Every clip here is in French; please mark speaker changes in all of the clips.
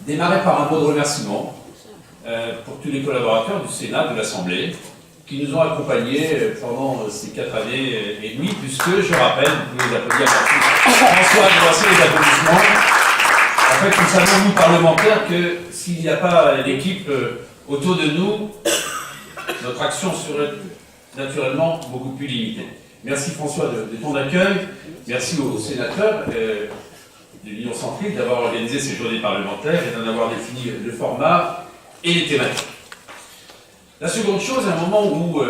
Speaker 1: démarrer par un mot de remerciement pour tous les collaborateurs du Sénat, de l'Assemblée, qui nous ont accompagnés pendant ces 4 années et demie, puisque, je rappelle, vous pouvez les applaudir François, voici les applaudissements. En fait, nous savons, nous, parlementaires, que s'il n'y a pas l'équipe autour de nous, notre action serait naturellement beaucoup plus limitée. Merci François de ton accueil, merci aux sénateurs de l'Union centriste d'avoir organisé ces journées parlementaires et d'en avoir défini le format et les thématiques. La seconde chose, à un moment où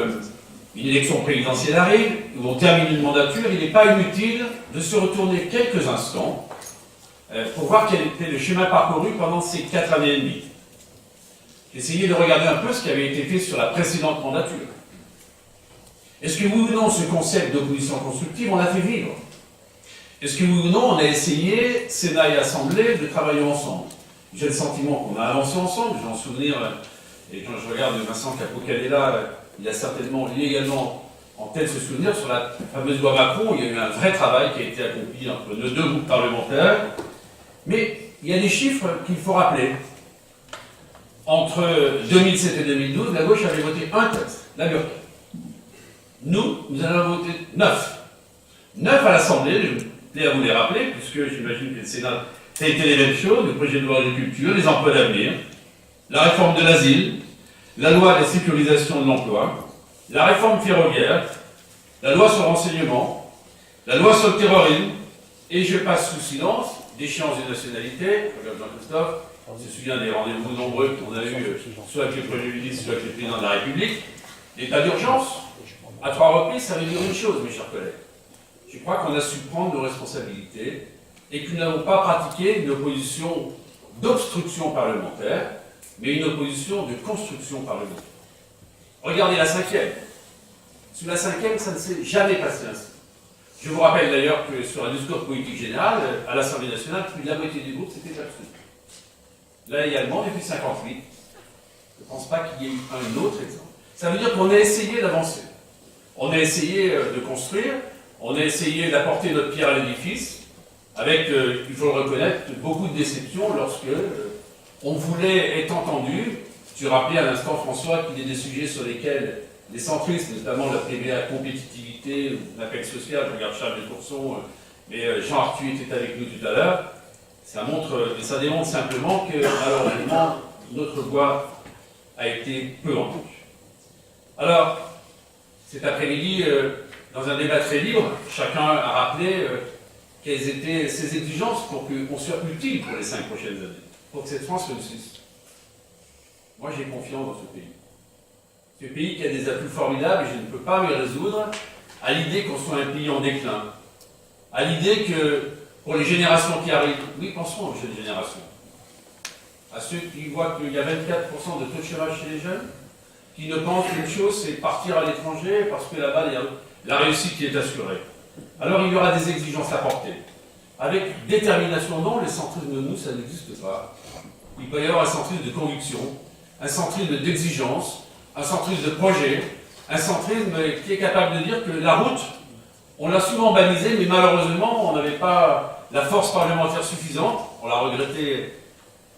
Speaker 1: une élection présidentielle arrive, où on termine une mandature, il n'est pas inutile de se retourner quelques instants pour voir quel était le chemin parcouru pendant ces 4 années et demie. Essayez de regarder un peu ce qui avait été fait sur la précédente mandature. Est-ce que oui ou non, ce concept d'opposition constructive, on l'a fait vivre? Est-ce que oui ou non, on a essayé, Sénat et Assemblée, de travailler ensemble? J'ai le sentiment qu'on a avancé ensemble, j'ai en souvenir, et quand je regarde Vincent Capo-Canella, il a certainement lui également en tête ce souvenir sur la fameuse loi Macron. Il y a eu un vrai travail qui a été accompli entre nos 2 groupes parlementaires. Mais il y a des chiffres qu'il faut rappeler. Entre 2007 et 2012, la gauche avait voté un texte, la Burqa. Nous en avons voté 9. 9 à l'Assemblée, je tenais à vous les rappeler, puisque j'imagine que le Sénat, ça a été les mêmes choses, le projet de loi agriculture, les emplois d'avenir, la réforme de l'asile, la loi de la sécurisation de l'emploi, la réforme ferroviaire, la loi sur le renseignement, la loi sur le terrorisme, et je passe sous silence d'échéance de nationalité. Regarde Jean-Christophe, on se souvient des rendez-vous nombreux qu'on a eus, soit avec le Premier ministre, soit avec le Président de la République. L'état d'urgence, à 3 reprises, ça veut dire une chose, mes chers collègues. Je crois qu'on a su prendre nos responsabilités et que nous n'avons pas pratiqué une opposition d'obstruction parlementaire, mais une opposition de construction parlementaire. Regardez la 5e. Sous la 5e, ça ne s'est jamais passé ainsi. Je vous rappelle d'ailleurs que sur un discours politique général, à l'Assemblée nationale, plus de la moitié du groupe s'était abstenu. Là également, depuis 1958, je ne pense pas qu'il y ait eu un autre exemple. Ça veut dire qu'on a essayé d'avancer. On a essayé de construire, on a essayé d'apporter notre pierre à l'édifice, avec, il faut le reconnaître, beaucoup de déceptions lorsque on voulait être entendu. Tu rappelais à l'instant, François, qu'il y a des sujets sur lesquels les centristes, notamment la TVA compétitivité, l'appel social, je regarde Charles de Courson, mais Jean Arthuis était avec nous tout à l'heure, ça démontre simplement que, malheureusement, notre voix a été peu entendue. Alors, cet après-midi, dans un débat très libre, chacun a rappelé quelles étaient ses exigences pour qu'on soit utile pour les 5 prochaines années, pour que cette France réussisse. Moi, j'ai confiance dans ce pays. Ce pays qui a des atouts formidables, et je ne peux pas me résoudre à l'idée qu'on soit un pays en déclin, à l'idée que, pour les générations qui arrivent, oui, pensons aux jeunes générations, à ceux qui voient qu'il y a 24% de taux de chômage chez les jeunes, qui ne pensent qu'une chose, c'est partir à l'étranger, parce que là-bas, la réussite qui est assurée. Alors, il y aura des exigences à porter. Avec détermination, non, les centrismes de nous, ça n'existe pas. Il peut y avoir un centrisme de conviction, un centrisme d'exigence, un centrisme de projet, un centrisme qui est capable de dire que la route, on l'a souvent balisée, mais malheureusement, on n'avait pas la force parlementaire suffisante, on l'a regretté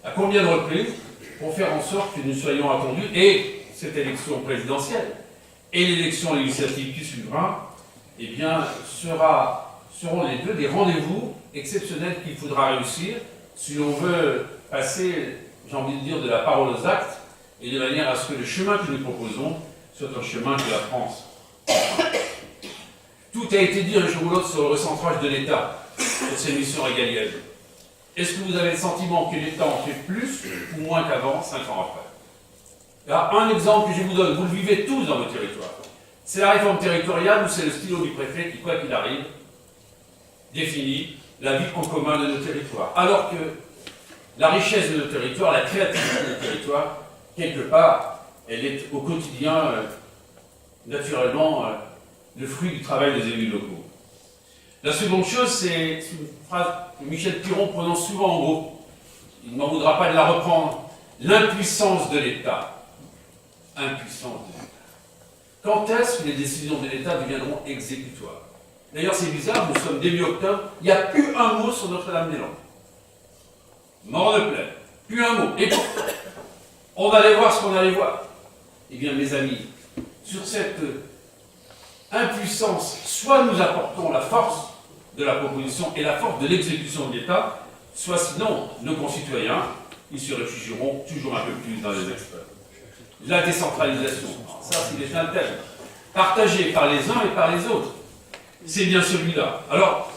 Speaker 1: à combien de reprises, pour faire en sorte que nous soyons attendus, et cette élection présidentielle, et l'élection législative qui suivra, eh bien, seront les deux des rendez-vous exceptionnels qu'il faudra réussir si l'on veut passer, j'ai envie de dire, de la parole aux actes, et de manière à ce que le chemin que nous proposons soit un chemin de la France. Tout a été dit un jour ou l'autre sur le recentrage de l'État, sur ces missions régaliennes. Est-ce que vous avez le sentiment que l'État en fait plus ou moins qu'avant, 5 ans après? Alors, un exemple que je vous donne, vous le vivez tous dans vos territoires. C'est la réforme territoriale ou c'est le stylo du préfet qui, quoi qu'il arrive, définit la vie en commun de nos territoires. Alors que la richesse de nos territoires, la créativité de nos territoires, quelque part, elle est au quotidien, naturellement, le fruit du travail des élus locaux. La seconde chose, c'est une phrase que Michel Piron prononce souvent en groupe. Il ne m'en voudra pas de la reprendre. L'impuissance de l'État. Impuissance de l'État. Quand est-ce que les décisions de l'État deviendront exécutoires? D'ailleurs, c'est bizarre, nous sommes début octobre, il n'y a plus un mot sur Notre-Dame-des-Landes. Mort de plaie. Plus un mot. Et pourtant, on allait voir ce qu'on allait voir. Eh bien, mes amis, sur cette impuissance, soit nous apportons la force de la proposition et la force de l'exécution de l'État, soit sinon, nos concitoyens, ils se réfugieront toujours un peu plus dans les extrêmes. La décentralisation, ça c'est un thème, partagé par les uns et par les autres. C'est bien celui-là. Alors,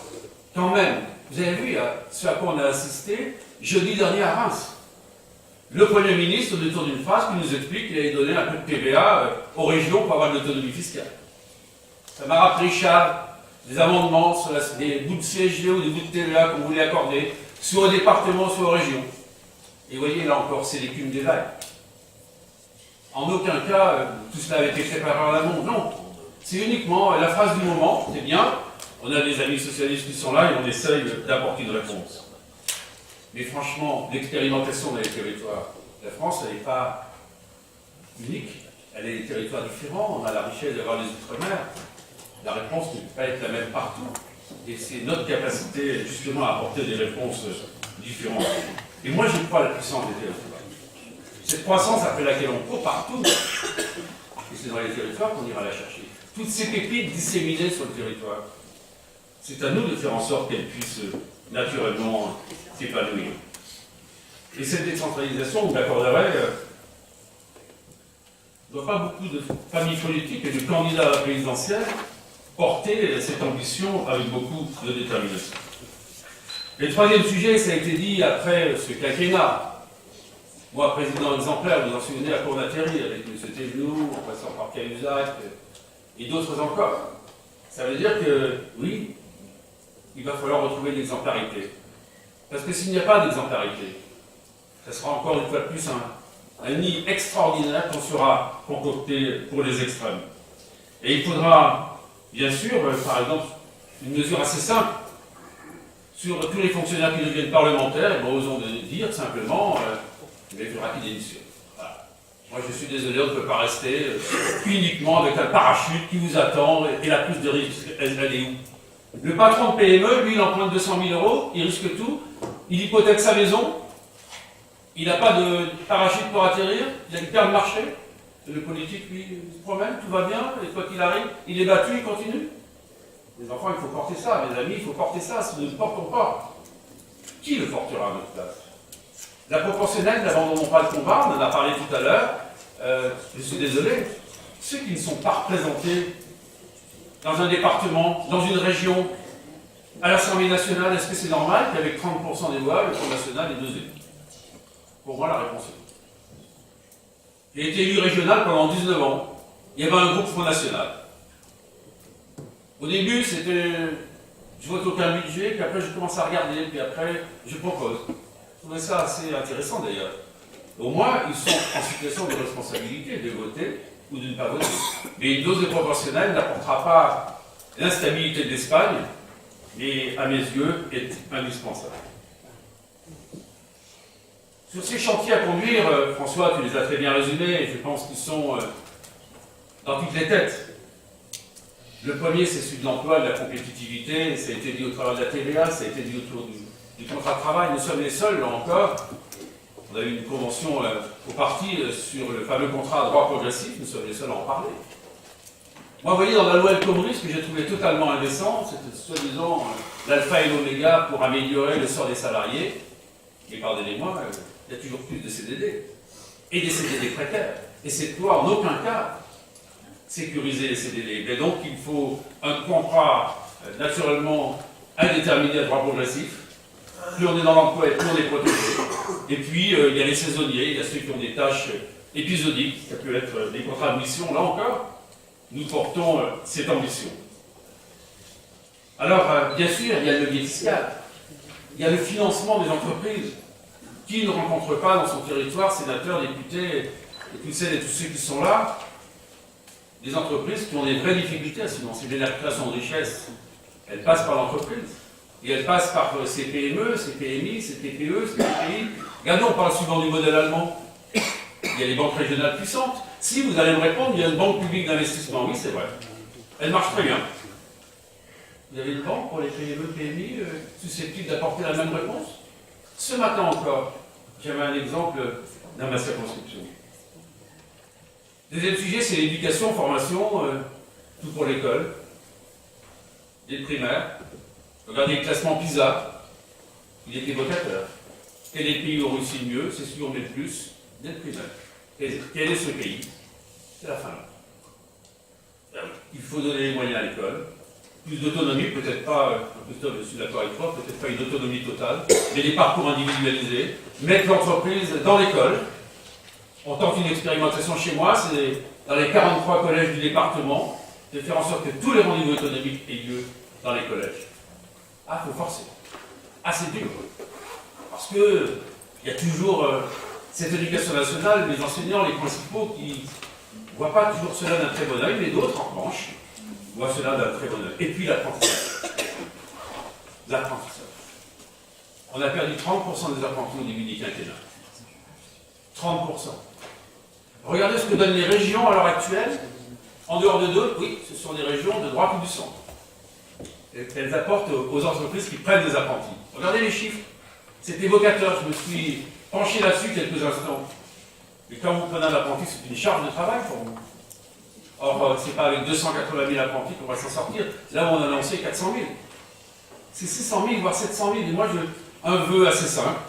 Speaker 1: quand même, vous avez vu ce à quoi on a assisté jeudi dernier à Reims. Le Premier ministre, au détour d'une phrase, qui nous explique qu'il allait donner un peu de TVA aux régions pour avoir de l'autonomie fiscale. Ça m'a rappelé, Charles, des amendements sur des bouts de CSG ou des bouts de TVA qu'on voulait accorder, soit aux départements, soit aux régions. Et vous voyez, là encore, c'est l'écume des vagues. En aucun cas, tout cela avait été préparé en amont. Non. C'est uniquement la phrase du moment, c'est bien. On a des amis socialistes qui sont là et on essaye d'apporter une réponse. Mais franchement, l'expérimentation dans les territoires, la France, elle n'est pas unique. Elle a des territoires différents. On a la richesse d'avoir les outre-mer. La réponse ne peut pas être la même partout. Et c'est notre capacité, justement, à apporter des réponses différentes. Et moi, je crois à la puissance des territoires. Cette croissance après laquelle on court partout, et c'est dans les territoires qu'on ira la chercher. Toutes ces pépites disséminées sur le territoire, c'est à nous de faire en sorte qu'elles puissent naturellement s'épanouir. Et cette décentralisation, vous l'accorderez, ne doit pas beaucoup de familles politiques et de candidats à la présidentielle porter cette ambition avec beaucoup de détermination. Le troisième sujet, ça a été dit après ce quinquennat. Moi, président exemplaire, vous vous en souvenez, à Cournathéry, avec M. Thévenoud, en passant par Cahuzac, et d'autres encore. Ça veut dire que, oui, il va falloir retrouver l'exemplarité. Parce que s'il n'y a pas d'exemplarité, ça sera encore une fois de plus un nid extraordinaire qu'on sera concocté pour les extrêmes. Et il faudra, bien sûr, par exemple, une mesure assez simple sur tous les fonctionnaires qui deviennent parlementaires, osons dire simplement, il faudra qu'ils démissionnent. Voilà. Moi, je suis désolé, on ne peut pas rester uniquement avec un parachute qui vous attend et la prise de risque, elle est où? Le patron de PME, lui, il emprunte 200 000 euros, il risque tout, il hypothèque sa maison, il n'a pas de parachute pour atterrir, il a une paire de marché. Le politique, lui, se promène, tout va bien, et quoi qu'il arrive, il est battu, il continue. Les enfants, il faut porter ça, mes amis, il faut porter ça, si nous ne le portons pas. Qui le portera à notre place? La proportionnelle, n'abandonnons pas le combat, on en a parlé tout à l'heure, je suis désolé, ceux qui ne sont pas représentés dans un département, dans une région, à l'Assemblée nationale, est-ce que c'est normal qu'avec 30% des voix, le Front national ait 2 élus? Pour moi, la réponse est oui. J'ai été élu régional pendant 19 ans. Il y avait un groupe Front national. Au début, c'était je vote aucun budget, puis après je commence à regarder, puis après je propose. Je trouvais ça assez intéressant d'ailleurs. Au moins, ils sont en situation de responsabilité de voter ou de ne pas voter. Mais une dose de proportionnelle n'apportera pas l'instabilité de l'Espagne, mais à mes yeux est indispensable. Sur ces chantiers à conduire, François, tu les as très bien résumés, et je pense qu'ils sont dans toutes les têtes. Le premier, c'est celui de l'emploi, de la compétitivité, ça a été dit au travers de la TVA, ça a été dit autour du contrat de travail. Nous sommes les seuls, là encore. On a eu une convention au parti sur le fameux contrat à droit progressif, nous sommes les seuls à en parler. Moi, vous voyez, dans la loi El Khomri, ce que j'ai trouvé totalement indécent, c'était soi-disant l'alpha et l'oméga pour améliorer le sort des salariés. Et pardonnez-moi, il y a toujours plus de CDD. Et des CDD précaires. Et cette loi, en aucun cas, sécuriser les CDD. Et donc, il faut un contrat naturellement indéterminé à droit progressif. Plus on est dans l'emploi et plus on est protégé. Et puis, il y a les saisonniers, il y a ceux qui ont des tâches épisodiques. Ça peut être des contrats de mission, là encore. Nous portons cette ambition. Alors, bien sûr, il y a le levier fiscal. Il y a le financement des entreprises. Qui ne rencontre pas dans son territoire, sénateurs, députés, et toutes celles et tous ceux qui sont là, des entreprises qui ont des vraies difficultés à se financer. La création de richesse, elle passe par l'entreprise. Et elle passe par ces PME, ces PMI, ces TPE, ces TPI. Regardez, on parle souvent du modèle allemand. Il y a les banques régionales puissantes. Si vous allez me répondre, il y a une banque publique d'investissement. Oui, c'est vrai. Elle marche très bien. Vous avez une banque pour les PME, PMI susceptibles d'apporter la même réponse? Ce matin encore, J'avais un exemple dans ma circonscription. Deuxième sujet, c'est l'éducation, formation, tout pour l'école, dès le primaire. Regardez le classement PISA, il est évocateur. Quel est le pays où on réussit le mieux? C'est celui où on met le plus, dès le primaire. Quel est ce pays? C'est la Finlande. Il faut donner les moyens à l'école. Plus d'autonomie, peut-être pas, Christophe, je suis d'accord avec toi, peut-être pas une autonomie totale, mais des parcours individualisés. Mettre l'entreprise dans l'école. On tente une expérimentation chez moi, c'est dans les 43 collèges du département, de faire en sorte que tous les rendez-vous économiques aient lieu dans les collèges. Ah, il faut forcer. Ah, c'est dur. Parce que il y a toujours cette éducation nationale, les enseignants, les principaux, qui ne voient pas toujours cela d'un très bon œil, mais d'autres, en revanche, voient cela d'un très bon œil. Et puis l'apprentissage. L'apprentissage. On a perdu 30% des apprentis au début du quinquennat. 30%. Regardez ce que donnent les régions à l'heure actuelle. En dehors de deux, oui, ce sont des régions de droite ou du centre. Elles apportent aux entreprises qui prennent des apprentis. Regardez les chiffres. C'est évocateur. Je me suis penché là-dessus quelques instants. Et quand vous prenez un apprenti, c'est une charge de travail pour vous. Or, ce n'est pas avec 280 000 apprentis qu'on va s'en sortir. Là où on a annoncé 400 000. C'est 600 000, voire 700 000. Et moi, un vœu assez simple,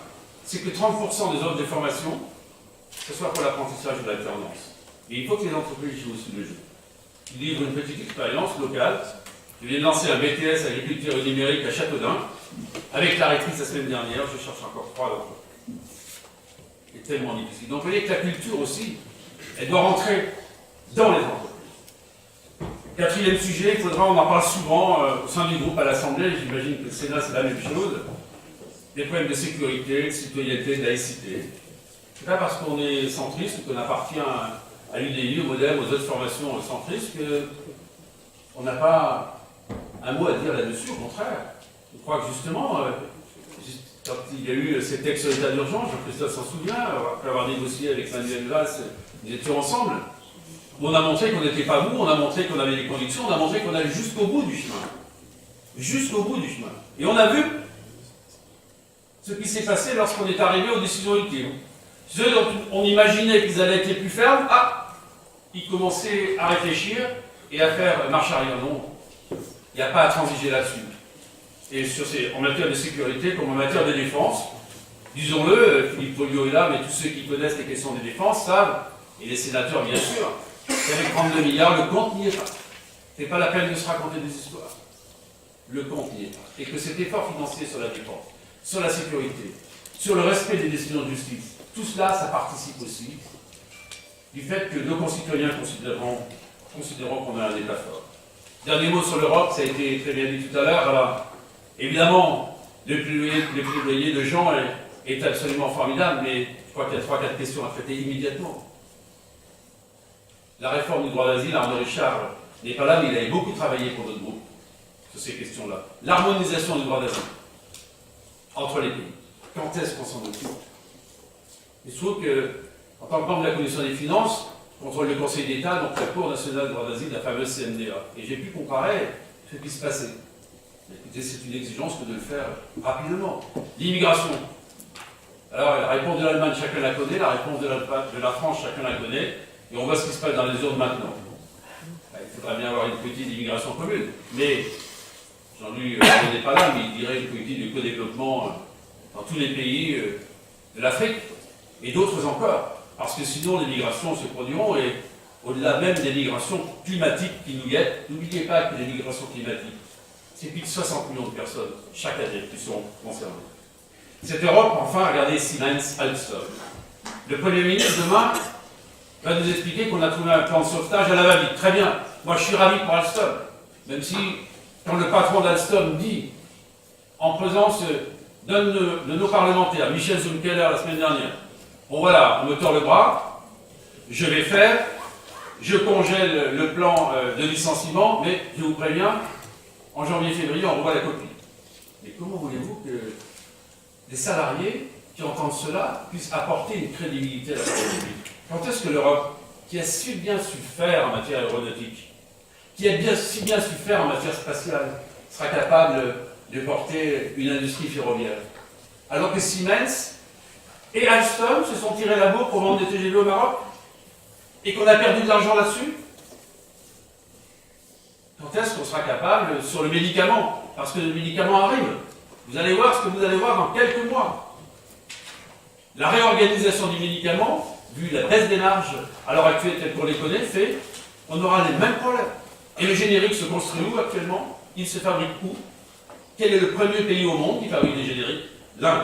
Speaker 1: c'est que 30% des offres de formation, ce soit pour l'apprentissage ou l'alternance. Et il faut que les entreprises jouent aussi le jeu. Ils livrent une petite expérience locale. Je viens de lancer un BTS agriculture et numérique à Châteaudun, avec la rectrice la semaine dernière. Je cherche encore 3 d'entre eux. C'est tellement difficile. Donc, vous voyez que la culture aussi, elle doit rentrer dans les entreprises. Quatrième sujet, il faudra, on en parle souvent au sein du groupe à l'Assemblée, j'imagine que le Sénat c'est la même chose, des problèmes de sécurité, de citoyenneté, de laïcité. C'est pas parce qu'on est centriste ou qu'on appartient à l'UDI, au MODEM, aux autres formations centristes, qu'on n'a pas un mot à dire là-dessus, au contraire. Je crois que justement, quand il y a eu ces textes sur l'état d'urgence, Jean-Christophe s'en souvient, après avoir négocié avec Manuel Valls, nous étions ensemble. On a montré qu'on n'était pas mou, on a montré qu'on avait des convictions, on a montré qu'on allait jusqu'au bout du chemin. Jusqu'au bout du chemin. Et on a vu ce qui s'est passé lorsqu'on est arrivé aux décisions ultimes. Ceux dont on imaginait qu'ils allaient être les plus fermes, ils commençaient à réfléchir et à faire marche arrière. Non, il n'y a pas à transiger là-dessus. Et en matière de sécurité comme en matière de défense, disons-le, Philippe Polio est là, mais tous ceux qui connaissent les questions de défense savent, et les sénateurs bien sûr, qu'avec 32 milliards, le compte n'y est pas. Ce n'est pas la peine de se raconter des histoires. Le compte n'y est pas. Et que cet effort financier sur la défense, sur la sécurité, sur le respect des décisions de justice, tout cela, ça participe aussi du fait que nos concitoyens considéreront qu'on a un État fort. Dernier mot sur l'Europe, ça a été très bien dit tout à l'heure. Alors, évidemment, le plaidoyer de Jean est absolument formidable, mais je crois qu'il y a 3-4 questions à traiter immédiatement. La réforme du droit d'asile, Arnaud Richard n'est pas là, mais il avait beaucoup travaillé pour notre groupe sur ces questions-là. L'harmonisation du droit d'asile entre les pays. Quand est-ce qu'on s'en occupe? Il se trouve que, en tant que membre de la Commission des finances, je contrôle le Conseil d'État, donc la Cour nationale du droit d'asile, la fameuse CNDA. Et j'ai pu comparer ce qui se passait. Écoutez, c'est une exigence que de le faire rapidement. L'immigration. Alors, la réponse de l'Allemagne, chacun la connaît, la réponse de la France, chacun la connaît. Et on voit ce qui se passe dans les urnes maintenant. Il faudrait bien avoir une politique d'immigration commune. Mais, Jean-Luc n'est pas là, mais il dirait une politique de co-développement dans tous les pays de l'Afrique et d'autres encore. Parce que sinon, les migrations se produiront et au-delà même des migrations climatiques qui nous guettent, n'oubliez pas que les migrations climatiques, c'est plus de 60 millions de personnes chaque année qui sont concernées. Cette Europe, enfin, regardez Siemens Alstom. Le Premier ministre, demain, va nous expliquer qu'on a trouvé un plan de sauvetage à la va-vite. Très bien. Moi, je suis ravi pour Alstom. Même si, quand le patron d'Alstom dit, en présence de nos parlementaires, Michel Zumkeller la semaine dernière, bon voilà, on me tord le bras, je vais faire, je congèle le plan de licenciement, mais je vous préviens, en janvier-février, on revoit la copie. Mais comment voulez-vous que les salariés qui entendent cela puissent apporter une crédibilité à la parole publique? Quand est-ce que l'Europe, qui a si bien su faire en matière aéronautique, qui a si bien su faire en matière spatiale, sera capable de porter une industrie ferroviaire? Alors que Siemens et Alstom se sont tirés la bourre pour vendre des TGV au Maroc et qu'on a perdu de l'argent là-dessus? Quand est-ce qu'on sera capable sur le médicament? Parce que le médicament arrive. Vous allez voir ce que vous allez voir dans quelques mois. La réorganisation du médicament, vu la baisse des marges à l'heure actuelle telle qu'on les connaît, fait qu'on aura les mêmes problèmes. Et le générique se construit où actuellement? Il se fabrique où? Quel est le premier pays au monde qui fabrique des génériques? L'Inde.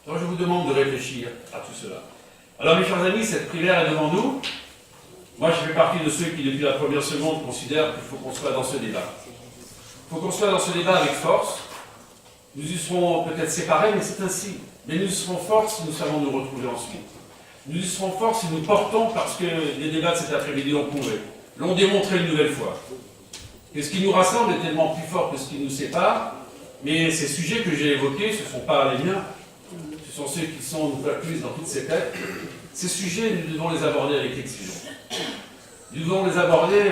Speaker 1: Alors je vous demande de réfléchir à tout cela. Alors mes chers amis, cette primaire est devant nous. Moi je fais partie de ceux qui depuis la première seconde considèrent qu'il faut qu'on soit dans ce débat. Il faut qu'on soit dans ce débat avec force. Nous y serons peut-être séparés, mais c'est ainsi. Mais nous y serons forts si nous savons nous retrouver ensuite. Nous y serons forts si nous portons, parce que les débats de cet après-midi l'ont démontré une nouvelle fois. Et ce qui nous rassemble est tellement plus fort que ce qui nous sépare, mais ces sujets que j'ai évoqués, ce ne sont pas les miens, ce sont ceux qui sont une fois plus dans toutes ces têtes. Ces sujets, nous devons les aborder avec exigence. Nous devons les aborder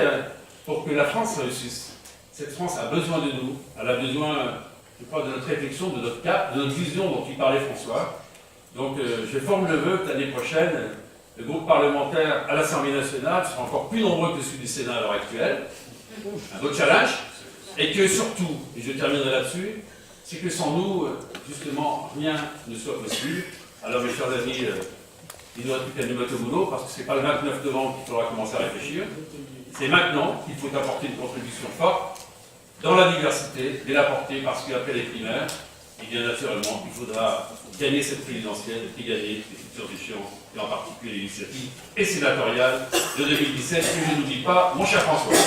Speaker 1: pour que la France réussisse. Cette France a besoin de nous, elle a besoin, je crois, de notre réflexion, de notre cap, de notre vision dont il parlait François. Donc je forme le vœu que l'année prochaine, le groupe parlementaire à l'Assemblée nationale sera encore plus nombreux que celui du Sénat à l'heure actuelle. Un autre challenge, et que surtout, et je terminerai là-dessus, c'est que sans nous, justement, rien ne soit possible. Alors mes chers amis, il nous reste plus qu'à nous mettre au boulot, parce que ce n'est pas le 29 novembre qu'il faudra commencer à réfléchir. C'est maintenant qu'il faut apporter une contribution forte dans la diversité, et l'apporter parce qu'après les primaires, et bien naturellement, il faudra gagner cette présidentielle et gagner les futures échéances, et en particulier l'initiative et sénatoriale de 2017, que je n'oublie pas, mon cher François.